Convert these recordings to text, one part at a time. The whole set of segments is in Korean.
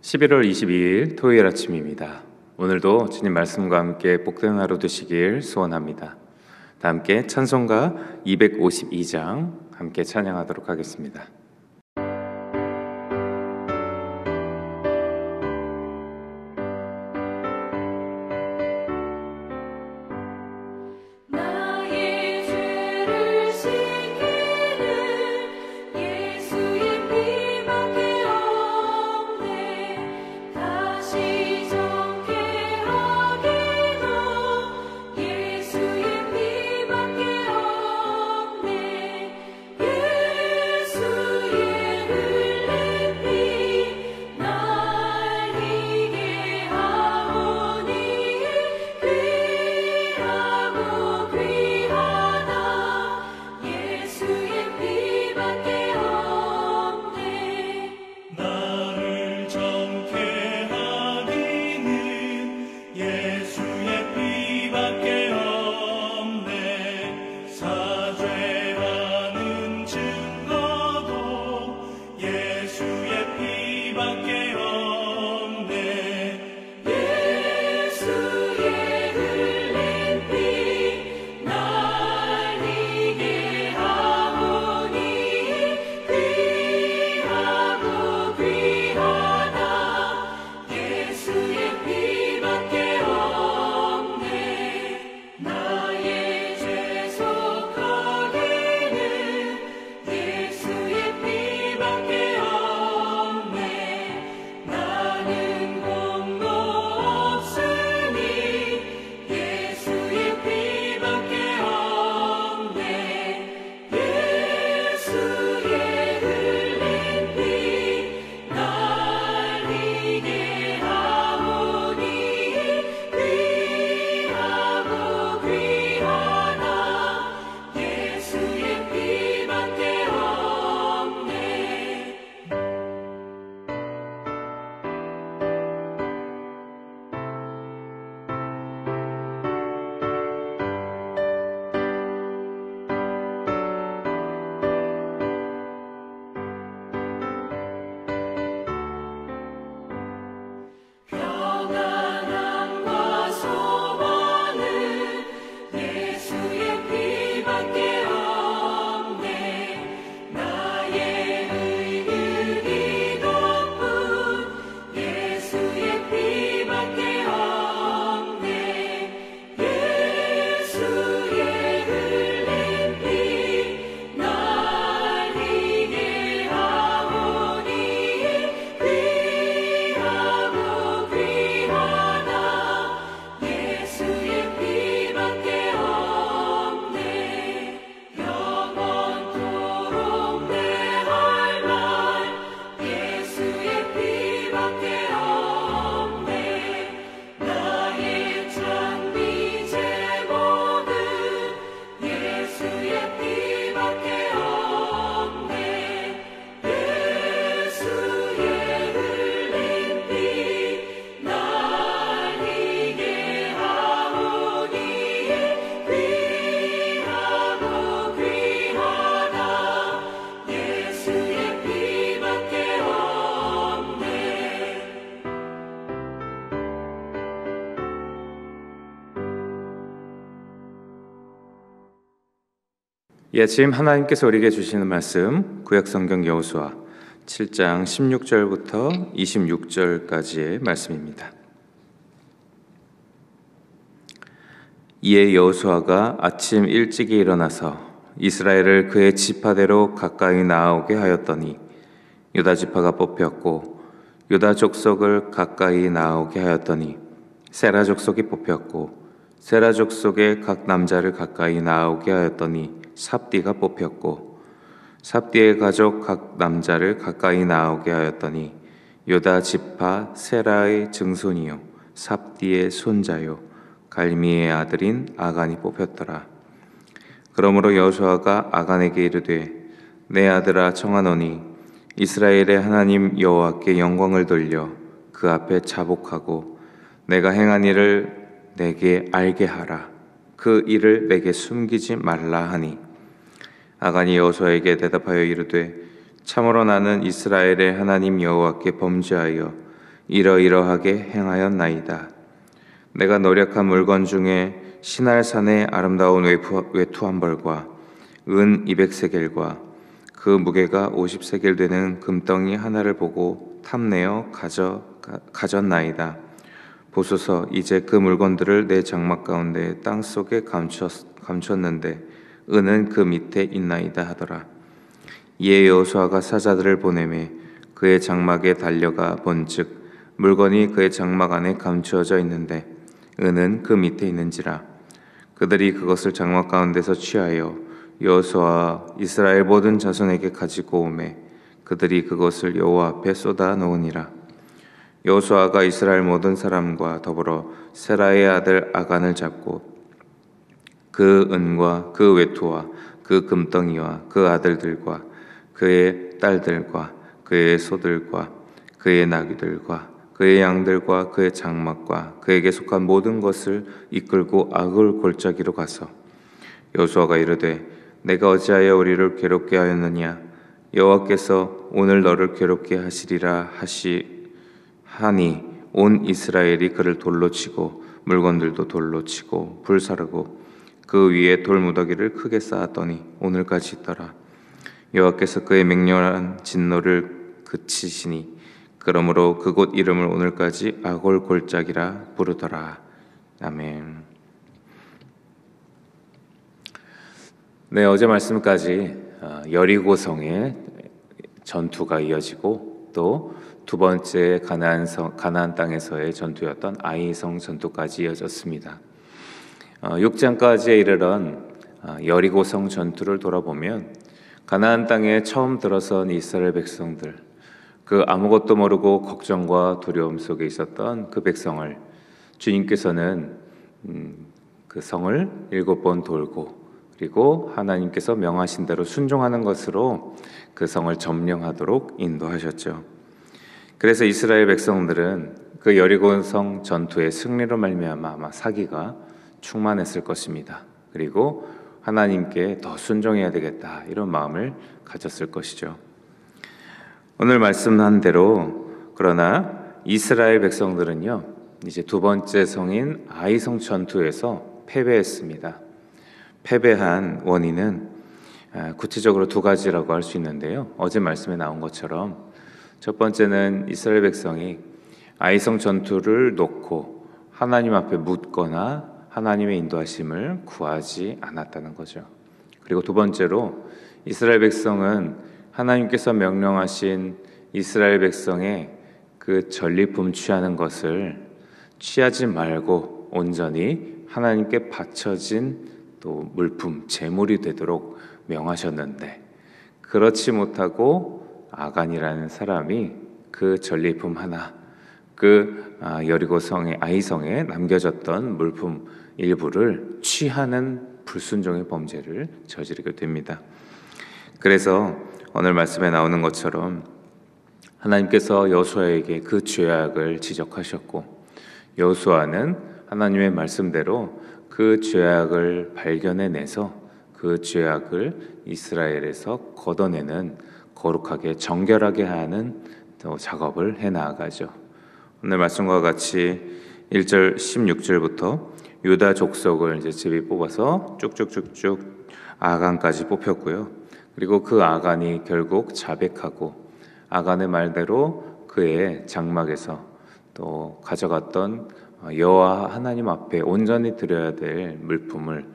11월 22일 토요일 아침입니다. 오늘도 주님 말씀과 함께 복된 하루 되시길 소원합니다. 다 함께 찬송가 252장 함께 찬양하도록 하겠습니다. 이 아침 하나님께서 우리에게 주시는 말씀 구약성경 여호수아 7장 16절부터 26절까지의 말씀입니다. 이에 여호수아가 아침 일찍이 일어나서 이스라엘을 그의 지파대로 가까이 나아오게 하였더니 유다 지파가 뽑혔고 유다 족속을 가까이 나아오게 하였더니 세라 족속이 뽑혔고 세라 족속의 각 남자를 가까이 나아오게 하였더니 삽디가 뽑혔고 삽디의 가족 각 남자를 가까이 나아오게 하였더니 유다 지파 세라의 증손이요 삽디의 손자요 갈미의 아들인 아간이 뽑혔더라. 그러므로 여호수아가 아간에게 이르되 내 아들아 청하노니 이스라엘의 하나님 여호와께 영광을 돌려 그 앞에 자복하고 내가 행한 일을 내게 알게 하라. 그 일을 내게 숨기지 말라 하니 아간이 여호수아에게 대답하여 이르되 참으로 나는 이스라엘의 하나님 여호와께 범죄하여 이러이러하게 행하였나이다. 내가 노력한 물건 중에 시날산의 아름다운 외투 한 벌과 은 200세겔과 그 무게가 50세겔 되는 금덩이 하나를 보고 탐내어 가졌나이다. 보소서, 이제 그 물건들을 내 장막 가운데 땅 속에 감췄는데 은은 그 밑에 있나이다 하더라. 이에 여호수아가 사자들을 보내매 그의 장막에 달려가 본즉 물건이 그의 장막 안에 감추어져 있는데 은은 그 밑에 있는지라. 그들이 그것을 장막 가운데서 취하여 여호수아와 이스라엘 모든 자손에게 가지고 오매 그들이 그것을 여호와 앞에 쏟아 놓으니라. 여호수아가 이스라엘 모든 사람과 더불어 세라의 아들 아간을 잡고 그 은과 그 외투와 그 금덩이와 그 아들들과 그의 딸들과 그의 소들과 그의 나귀들과 그의 양들과 그의 장막과 그에게 속한 모든 것을 이끌고 아굴 골짜기로 가서 여호수아가 이르되 내가 어찌하여 우리를 괴롭게 하였느냐? 여호와께서 오늘 너를 괴롭게 하시리라 하니 온 이스라엘이 그를 돌로 치고 물건들도 돌로 치고 불사르고 그 위에 돌 무더기를 크게 쌓았더니 오늘까지 있더라. 여호와께서 그의 맹렬한 진노를 그치시니 그러므로 그곳 이름을 오늘까지 아골 골짜기라 부르더라. 아멘. 네, 어제 말씀까지 여리고성의 전투가 이어지고 또 두 번째 가나안 땅에서의 전투였던 아이성 전투까지 이어졌습니다. 6장까지에 이르던 여리고성 전투를 돌아보면 가나안 땅에 처음 들어선 이스라엘 백성들, 그 아무것도 모르고 걱정과 두려움 속에 있었던 그 백성을 주님께서는 그 성을 7번 돌고 그리고 하나님께서 명하신 대로 순종하는 것으로 그 성을 점령하도록 인도하셨죠. 그래서 이스라엘 백성들은 그 여리고성 전투의 승리로 말미암아 아마 사기가 충만했을 것입니다. 그리고 하나님께 더 순종해야 되겠다 이런 마음을 가졌을 것이죠. 오늘 말씀한 대로 그러나 이스라엘 백성들은요 이제 두 번째 성인 아이성 전투에서 패배했습니다. 패배한 원인은 구체적으로 두 가지라고 할 수 있는데요. 어제 말씀에 나온 것처럼 첫 번째는 이스라엘 백성이 아이성 전투를 놓고 하나님 앞에 묻거나 하나님의 인도하심을 구하지 않았다는 거죠. 그리고 두 번째로 이스라엘 백성은 하나님께서 명령하신 이스라엘 백성의 그 전리품 취하는 것을 취하지 말고 온전히 하나님께 바쳐진 또 물품, 제물이 되도록 명하셨는데 그렇지 못하고 아간이라는 사람이 그 전리품 하나, 그 여리고성의 아이성에 남겨졌던 물품 일부를 취하는 불순종의 범죄를 저지르게 됩니다. 그래서 오늘 말씀에 나오는 것처럼 하나님께서 여호수아에게 그 죄악을 지적하셨고 여호수아는 하나님의 말씀대로 그 죄악을 발견해내서 그 죄악을 이스라엘에서 걷어내는 거룩하게 정결하게 하는 작업을 해나가죠. 오늘 말씀과 같이 1절 16절부터 유다 족속을 이제 제비 뽑아서 쭉쭉쭉쭉 아간까지 뽑혔고요. 그리고 그 아간이 결국 자백하고 아간의 말대로 그의 장막에서 또 가져갔던 여호와 하나님 앞에 온전히 드려야 될 물품을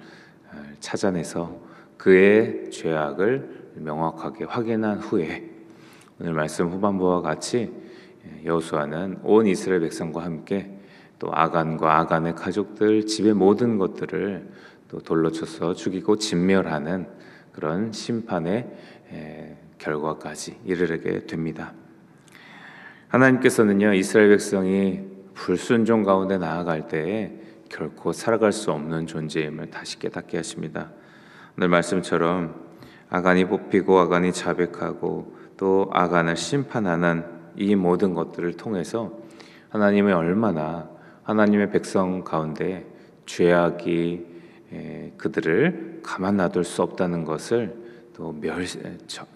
찾아내서 그의 죄악을 명확하게 확인한 후에 오늘 말씀 후반부와 같이 여호수아는 온 이스라엘 백성과 함께 또 아간과 아간의 가족들 집의 모든 것들을 또 돌로 쳐서 죽이고 진멸하는 그런 심판의 결과까지 이르게 됩니다. 하나님께서는요 이스라엘 백성이 불순종 가운데 나아갈 때에 결코 살아갈 수 없는 존재임을 다시 깨닫게 하십니다. 오늘 말씀처럼 아간이 뽑히고 아간이 자백하고 또 아간을 심판하는 이 모든 것들을 통해서 하나님이 얼마나 하나님의 백성 가운데 죄악이 그들을 가만 놔둘 수 없다는 것을 또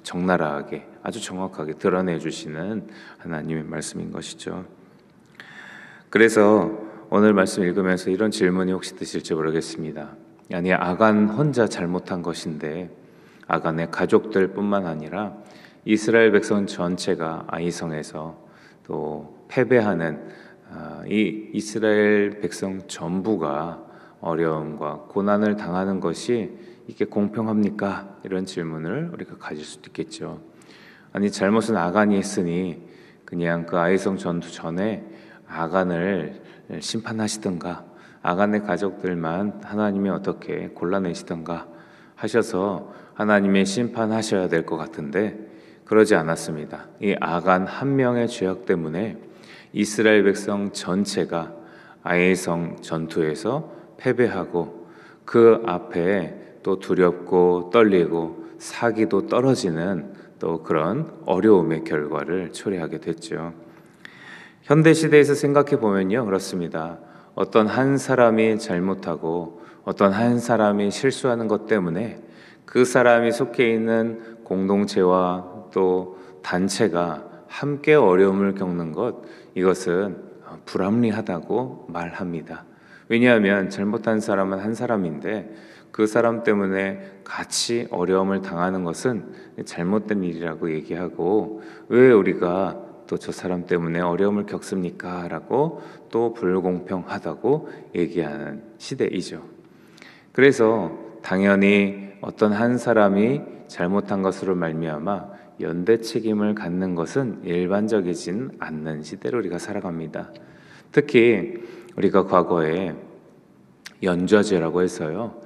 적나라하게 아주 정확하게 드러내 주시는 하나님의 말씀인 것이죠. 그래서 오늘 말씀 읽으면서 이런 질문이 혹시 드실지 모르겠습니다. 아니, 아간 혼자 잘못한 것인데 아간의 가족들뿐만 아니라 이스라엘 백성 전체가 아이성에서 또 패배하는 이 이스라엘 백성 전부가 어려움과 고난을 당하는 것이 이게 공평합니까? 이런 질문을 우리가 가질 수도 있겠죠. 아니, 잘못은 아간이 했으니 그냥 그 아이성 전투 전에 아간을 심판하시던가, 아간의 가족들만 하나님이 어떻게 골라내시던가 하셔서 하나님의 심판하셔야 될 것 같은데 그러지 않았습니다. 이 아간 한 명의 죄악 때문에 이스라엘 백성 전체가 아이성 전투에서 패배하고 그 앞에 또 두렵고 떨리고 사기도 떨어지는 또 그런 어려움의 결과를 초래하게 됐죠. 현대 시대에서 생각해 보면요, 그렇습니다. 어떤 한 사람이 잘못하고 어떤 한 사람이 실수하는 것 때문에 그 사람이 속해 있는 공동체와 또 단체가 함께 어려움을 겪는 것, 이것은 불합리하다고 말합니다. 왜냐하면 잘못한 사람은 한 사람인데 그 사람 때문에 같이 어려움을 당하는 것은 잘못된 일이라고 얘기하고, 왜 우리가 또 저 사람 때문에 어려움을 겪습니까? 라고 또 불공평하다고 얘기하는 시대이죠. 그래서 당연히 어떤 한 사람이 잘못한 것으로 말미암아 연대 책임을 갖는 것은 일반적이진 않는 시대로 우리가 살아갑니다. 특히 우리가 과거에 연좌죄라고 해서요,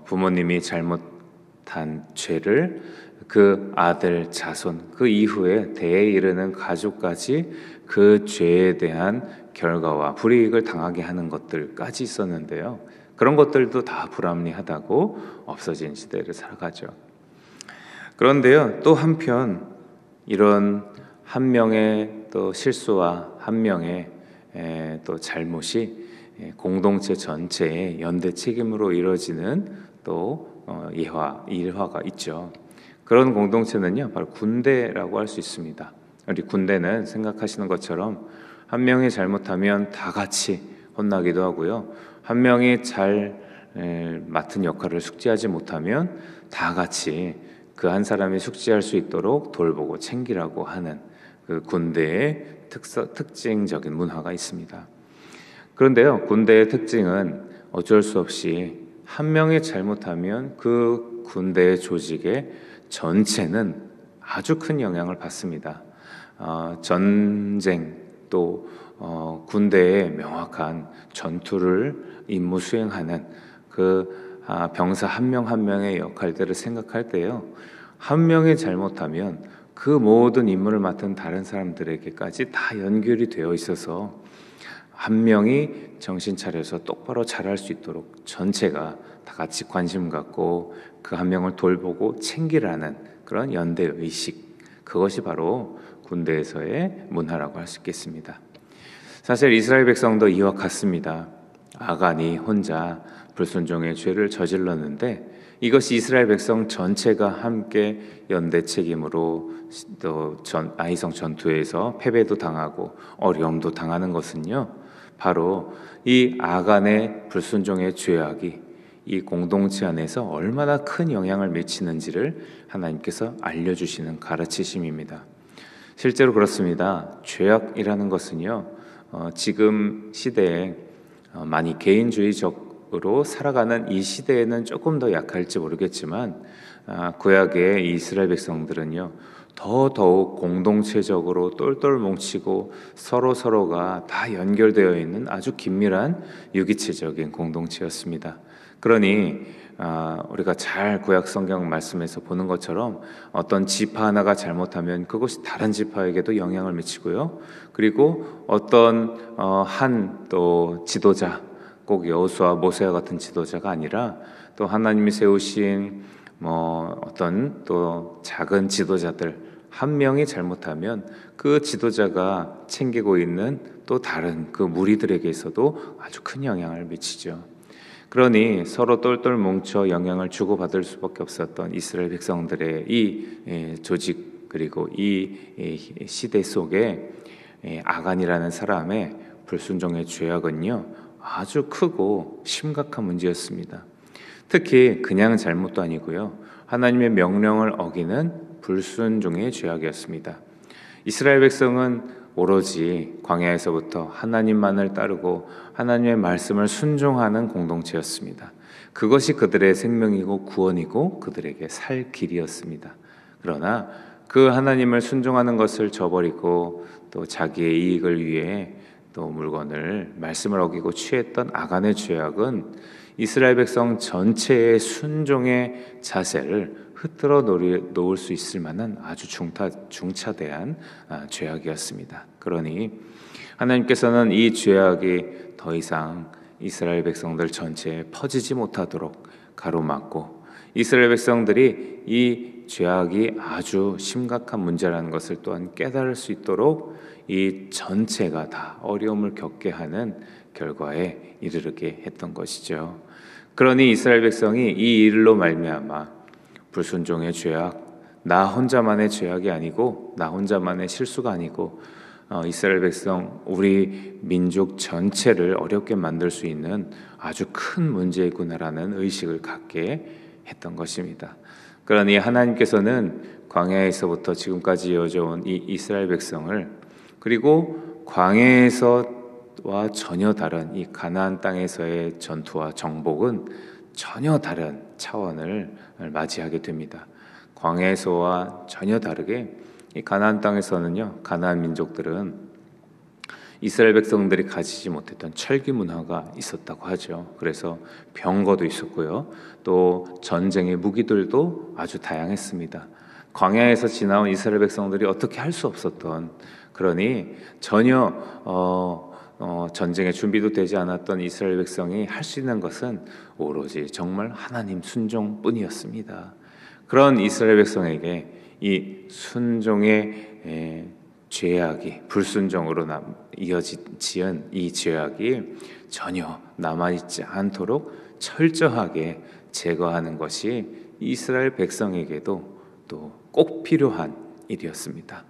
부모님이 잘못한 죄를 그 아들, 자손, 그 이후에 대에 이르는 가족까지 그 죄에 대한 결과와 불이익을 당하게 하는 것들까지 있었는데요. 그런 것들도 다 불합리하다고 없어진 시대를 살아가죠. 그런데요, 또 한편 이런 한 명의 또 실수와 한 명의 또 잘못이 공동체 전체의 연대 책임으로 이루어지는 또 일화가 있죠. 그런 공동체는요, 바로 군대라고 할 수 있습니다. 우리 군대는 생각하시는 것처럼 한 명이 잘못하면 다 같이 혼나기도 하고요, 한 명이 잘 맡은 역할을 숙지하지 못하면 다 같이 그 한 사람이 숙지할 수 있도록 돌보고 챙기라고 하는 그 군대의 특징적인 문화가 있습니다. 그런데요, 군대의 특징은 어쩔 수 없이 한 명이 잘못하면 그 군대의 조직의 전체는 아주 큰 영향을 받습니다. 전쟁 또 군대의 명확한 전투를 임무 수행하는 그 병사 한 명 한 명의 역할들을 생각할 때요, 한 명이 잘못하면 그 모든 임무를 맡은 다른 사람들에게까지 다 연결이 되어 있어서 한 명이 정신 차려서 똑바로 잘할 수 있도록 전체가 다 같이 관심 갖고 그 한 명을 돌보고 챙기라는 그런 연대 의식, 그것이 바로 군대에서의 문화라고 할 수 있겠습니다. 사실 이스라엘 백성도 이와 같습니다. 아간이 혼자 불순종의 죄를 저질렀는데 이것이 이스라엘 백성 전체가 함께 연대 책임으로 또 아이성 전투에서 패배도 당하고 어려움도 당하는 것은요, 바로 이 아간의 불순종의 죄악이 이 공동체 안에서 얼마나 큰 영향을 미치는지를 하나님께서 알려주시는 가르치심입니다. 실제로 그렇습니다. 죄악이라는 것은요, 지금 시대에 많이 개인주의적으로 살아가는 이 시대에는 조금 더 약할지 모르겠지만 구약의 이스라엘 백성들은요, 더더욱 공동체적으로 똘똘 뭉치고 서로가 다 연결되어 있는 아주 긴밀한 유기체적인 공동체였습니다. 그러니 우리가 잘 구약 성경 말씀에서 보는 것처럼 어떤 지파 하나가 잘못하면 그것이 다른 지파에게도 영향을 미치고요, 그리고 어떤 한 또 지도자, 꼭 여호수아 모세와 같은 지도자가 아니라 또 하나님이 세우신 어떤 또 작은 지도자들 한 명이 잘못하면 그 지도자가 챙기고 있는 또 다른 그 무리들에게서도 아주 큰 영향을 미치죠. 그러니 서로 똘똘 뭉쳐 영향을 주고받을 수밖에 없었던 이스라엘 백성들의 이 조직, 그리고 이 시대 속에 아간이라는 사람의 불순종의 죄악은요, 아주 크고 심각한 문제였습니다. 특히 그냥 잘못도 아니고요, 하나님의 명령을 어기는 불순종의 죄악이었습니다. 이스라엘 백성은 오로지 광야에서부터 하나님만을 따르고 하나님의 말씀을 순종하는 공동체였습니다. 그것이 그들의 생명이고 구원이고 그들에게 살 길이었습니다. 그러나 그 하나님을 순종하는 것을 저버리고 또 자기의 이익을 위해 또 말씀을 어기고 취했던 아간의 죄악은 이스라엘 백성 전체의 순종의 자세를 흩뜨러 놓을 수 있을 만한 아주 중차대한 죄악이었습니다. 그러니 하나님께서는 이 죄악이 더 이상 이스라엘 백성들 전체에 퍼지지 못하도록 가로막고, 이스라엘 백성들이 이 죄악이 아주 심각한 문제라는 것을 또한 깨달을 수 있도록 이 전체가 다 어려움을 겪게 하는 결과에 이르게 했던 것이죠. 그러니 이스라엘 백성이 이 일로 말미암아 불순종의 죄악, 나 혼자만의 죄악이 아니고 나 혼자만의 실수가 아니고 이스라엘 백성, 우리 민족 전체를 어렵게 만들 수 있는 아주 큰 문제구나라는 의식을 갖게 했던 것입니다. 그러니 하나님께서는 광야에서부터 지금까지 이어져 온 이 이스라엘 백성을, 그리고 광야에서와 전혀 다른 이 가나안 땅에서의 전투와 정복은 전혀 다른 차원을 맞이하게 됩니다. 광야에서와 전혀 다르게 이 가나안 땅에서는요, 가나안 민족들은 이스라엘 백성들이 가지지 못했던 철기 문화가 있었다고 하죠. 그래서 병거도 있었고요, 또 전쟁의 무기들도 아주 다양했습니다. 광야에서 지나온 이스라엘 백성들이 어떻게 할 수 없었던, 그러니 전혀 전쟁의 준비도 되지 않았던 이스라엘 백성이 할 수 있는 것은 오로지 정말 하나님 순종뿐이었습니다. 그런 이스라엘 백성에게 이 순종의 죄악이, 불순종으로 지은 이 죄악이 전혀 남아있지 않도록 철저하게 제거하는 것이 이스라엘 백성에게도 또 꼭 필요한 일이었습니다.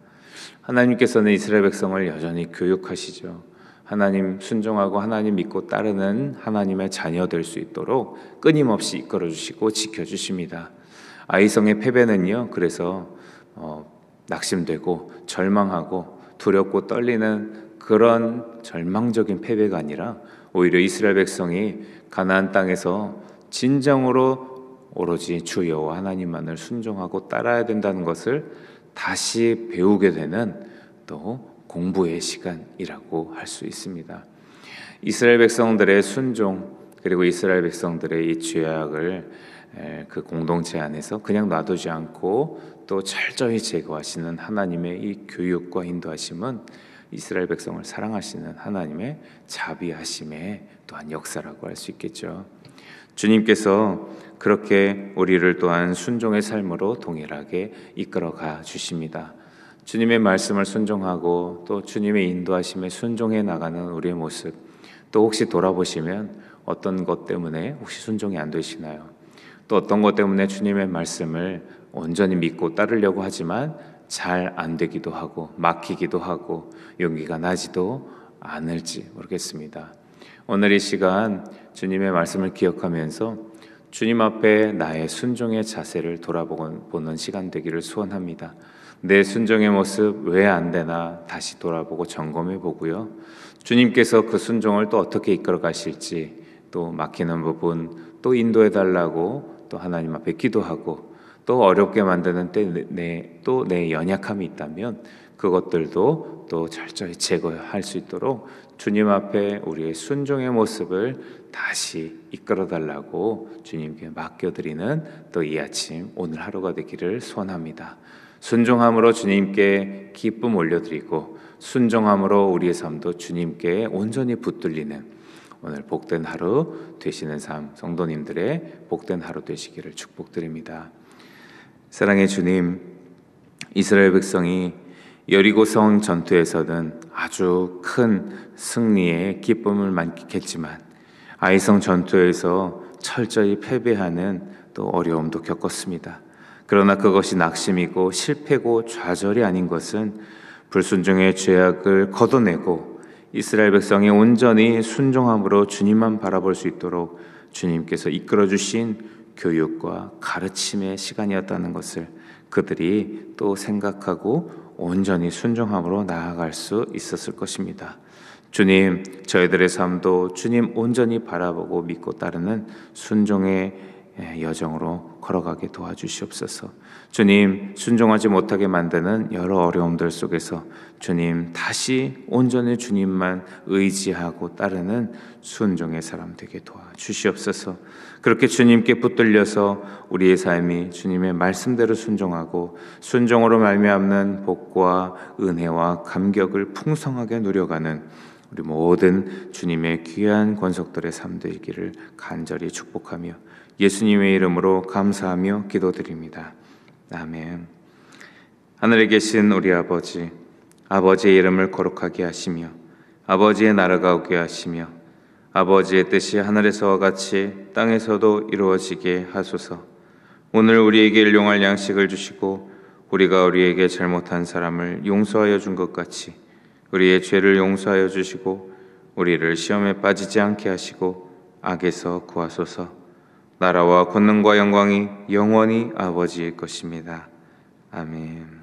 하나님께서는 이스라엘 백성을 여전히 교육하시죠. 하나님 순종하고 하나님 믿고 따르는 하나님의 자녀 될 수 있도록 끊임없이 이끌어 주시고 지켜 주십니다. 아이성의 패배는요, 그래서 낙심되고 절망하고 두렵고 떨리는 그런 절망적인 패배가 아니라 오히려 이스라엘 백성이 가나안 땅에서 진정으로 오로지 주 여호와 하나님만을 순종하고 따라야 된다는 것을 다시 배우게 되는 또 공부의 시간이라고 할 수 있습니다. 이스라엘 백성들의 순종, 그리고 이스라엘 백성들의 이 죄악을 그 공동체 안에서 그냥 놔두지 않고 또 철저히 제거하시는 하나님의 이 교육과 인도하심은 이스라엘 백성을 사랑하시는 하나님의 자비하심의 또한 역사라고 할 수 있겠죠. 주님께서 그렇게 우리를 또한 순종의 삶으로 동일하게 이끌어가 주십니다. 주님의 말씀을 순종하고 또 주님의 인도하심에 순종해 나가는 우리의 모습, 또 혹시 돌아보시면 어떤 것 때문에 혹시 순종이 안 되시나요? 또 어떤 것 때문에 주님의 말씀을 온전히 믿고 따르려고 하지만 잘 안 되기도 하고 막히기도 하고 용기가 나지도 않을지 모르겠습니다. 오늘 이 시간 주님의 말씀을 기억하면서 주님 앞에 나의 순종의 자세를 돌아보는 시간 되기를 소원합니다. 내 순종의 모습 왜 안 되나 다시 돌아보고 점검해 보고요, 주님께서 그 순종을 또 어떻게 이끌어 가실지, 또 막히는 부분 또 인도해 달라고 또 하나님 앞에 기도하고, 또 어렵게 만드는 내 연약함이 있다면 그것들도 또 철저히 제거할 수 있도록 주님 앞에 우리의 순종의 모습을 다시 이끌어 달라고 주님께 맡겨드리는 또 이 아침, 오늘 하루가 되기를 소원합니다. 순종함으로 주님께 기쁨 올려드리고 순종함으로 우리의 삶도 주님께 온전히 붙들리는 오늘 복된 하루 되시는 삶, 성도님들의 복된 하루 되시기를 축복드립니다. 사랑의 주님, 이스라엘 백성이 여리고성 전투에서는 아주 큰 승리의 기쁨을 만끽했지만 아이성 전투에서 철저히 패배하는 또 어려움도 겪었습니다. 그러나 그것이 낙심이고 실패고 좌절이 아닌 것은 불순종의 죄악을 걷어내고 이스라엘 백성이 온전히 순종함으로 주님만 바라볼 수 있도록 주님께서 이끌어 주신 교육과 가르침의 시간이었다는 것을 그들이 또 생각하고 온전히 순종함으로 나아갈 수 있었을 것입니다. 주님, 저희들의 삶도 주님 온전히 바라보고 믿고 따르는 순종의 여정으로 걸어가게 도와주시옵소서. 주님, 순종하지 못하게 만드는 여러 어려움들 속에서 주님 다시 온전히 주님만 의지하고 따르는 순종의 사람 되게 도와주시옵소서. 그렇게 주님께 붙들려서 우리의 삶이 주님의 말씀대로 순종하고 순종으로 말미암는 복과 은혜와 감격을 풍성하게 누려가는 우리 모든 주님의 귀한 권속들의 삶 되기를 간절히 축복하며 예수님의 이름으로 감사하며 기도드립니다. 아멘. 하늘에 계신 우리 아버지, 아버지의 이름을 거룩하게 하시며 아버지의 나라가 오게 하시며 아버지의 뜻이 하늘에서와 같이 땅에서도 이루어지게 하소서. 오늘 우리에게 일용할 양식을 주시고 우리가 우리에게 잘못한 사람을 용서하여 준 것 같이 우리의 죄를 용서하여 주시고 우리를 시험에 빠지지 않게 하시고 악에서 구하소서. 나라와 권능과 영광이 영원히 아버지의 것입니다. 아멘.